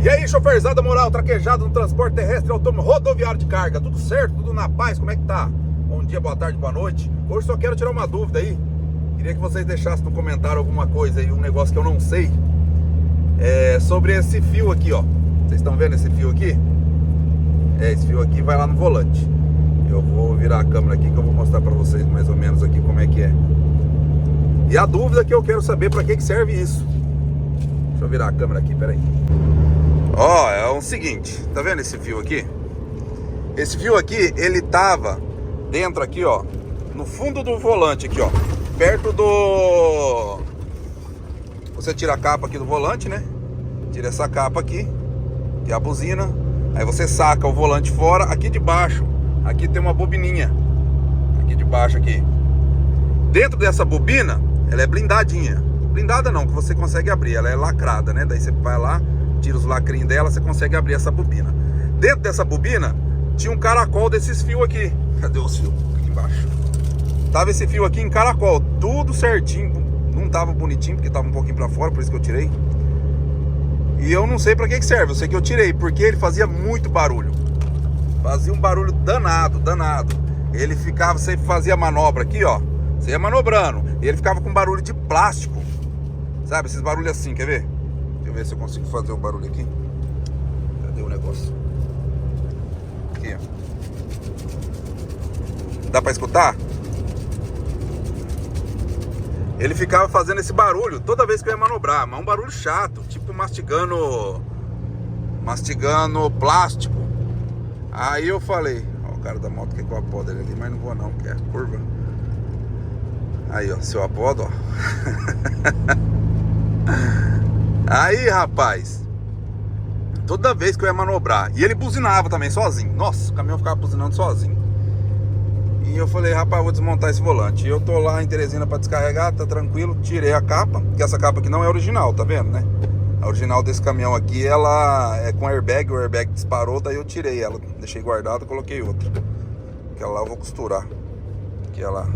E aí, choferzada moral, traquejado no transporte terrestre, autônomo, rodoviário de carga, tudo certo? Tudo na paz? Como é que tá? Bom dia, boa tarde, boa noite. Hoje só quero tirar uma dúvida aí. Queria que vocês deixassem no comentário alguma coisa aí, um negócio que eu não sei. Sobre esse fio aqui, ó. Vocês estão vendo esse fio aqui? Esse fio aqui vai lá no volante. Eu vou virar a câmera aqui que eu vou mostrar pra vocês mais ou menos aqui como é que é. E a dúvida que eu quero saber, pra que serve isso? Deixa eu virar a câmera aqui, peraí. Ó, é o seguinte, tá vendo esse fio aqui? Esse fio aqui, ele tava dentro aqui, ó, no fundo do volante aqui, ó, perto do... Você tira a capa aqui do volante, né? Tira essa capa aqui, que é a buzina. Aí você saca o volante fora. Aqui de baixo, aqui tem uma bobininha. Aqui de baixo aqui. Dentro dessa bobina, ela é blindadinha. Blindada não, que você consegue abrir, ela é lacrada, né? Daí você vai lá, tira os lacrinhos dela, você consegue abrir essa bobina. Dentro dessa bobina tinha um caracol desses fios aqui. Cadê os fios? Aqui embaixo. Tava esse fio aqui em caracol, tudo certinho. Não tava bonitinho, porque tava um pouquinho pra fora, por isso que eu tirei. E eu não sei pra que serve, eu sei que eu tirei, porque ele fazia muito barulho. Fazia um barulho danado, danado. Ele ficava, você fazia manobra aqui, ó. Você ia manobrando, e ele ficava com barulho de plástico. Sabe, esses barulhos assim, quer ver? Deixa eu ver se eu consigo fazer o barulho aqui. Cadê o negócio? Aqui, ó. Dá pra escutar? Ele ficava fazendo esse barulho toda vez que eu ia manobrar. Mas um barulho chato, tipo mastigando plástico. Aí eu falei, ó, o cara da moto quer que eu apodo ele ali, mas não vou não, porque é curva. Aí, ó, seu apodo, ó. Aí, rapaz, toda vez que eu ia manobrar, e ele buzinava também sozinho. Nossa, o caminhão ficava buzinando sozinho. E eu falei, rapaz, vou desmontar esse volante. E eu tô lá em Teresina pra descarregar, tá tranquilo. Tirei a capa, que essa capa aqui não é original, tá vendo, né? A original desse caminhão aqui, ela é com airbag. O airbag disparou, daí eu tirei ela. Deixei guardada, coloquei outra. Aquela lá eu vou costurar. Que ela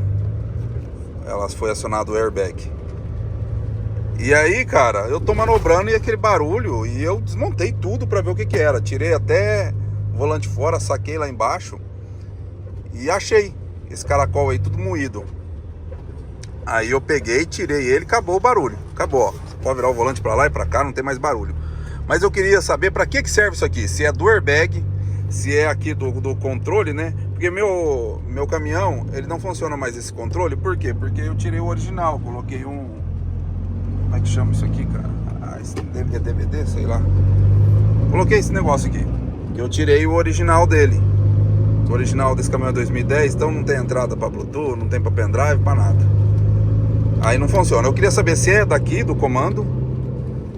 foi acionado o airbag. E aí, cara, eu tô manobrando e aquele barulho. E eu desmontei tudo pra ver o que era. Tirei até o volante fora, saquei lá embaixo. E achei esse caracol aí tudo moído. Aí eu peguei, tirei ele, acabou o barulho. Acabou, ó. Você pode virar o volante pra lá e pra cá, não tem mais barulho. Mas eu queria saber pra que serve isso aqui. Se é do airbag, se é aqui do controle, né? Porque meu caminhão, ele não funciona mais esse controle. Por quê? Porque eu tirei o original. Coloquei um... Como é que chama isso aqui, cara? Esse DVD, sei lá. Coloquei esse negócio aqui. Eu tirei o original dele. O original desse caminhão é 2010, então não tem entrada para Bluetooth, não tem para pendrive, para nada. Aí não funciona. Eu queria saber se é daqui do comando,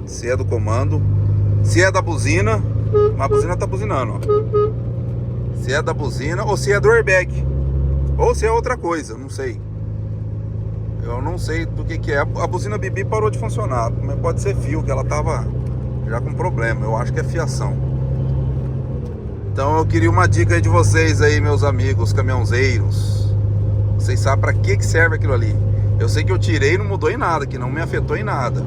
se é do comando, se é da buzina. A buzina tá buzinando, ó. Se é da buzina ou se é do airbag, ou se é outra coisa, não sei. Eu não sei do que é. A buzina Bibi parou de funcionar, mas pode ser fio, que ela tava já com problema. Eu acho que é fiação. Então eu queria uma dica aí de vocês aí, meus amigos caminhonzeiros. Vocês sabem pra que serve aquilo ali. Eu sei que eu tirei e não mudou em nada, que não me afetou em nada.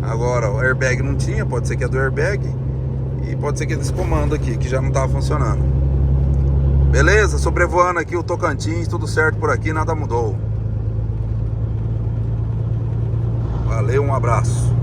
Agora, o airbag não tinha, pode ser que é do airbag. E pode ser que é desse comando aqui, que já não estava funcionando. Beleza? Sobrevoando aqui o Tocantins, tudo certo por aqui, nada mudou. Valeu, um abraço.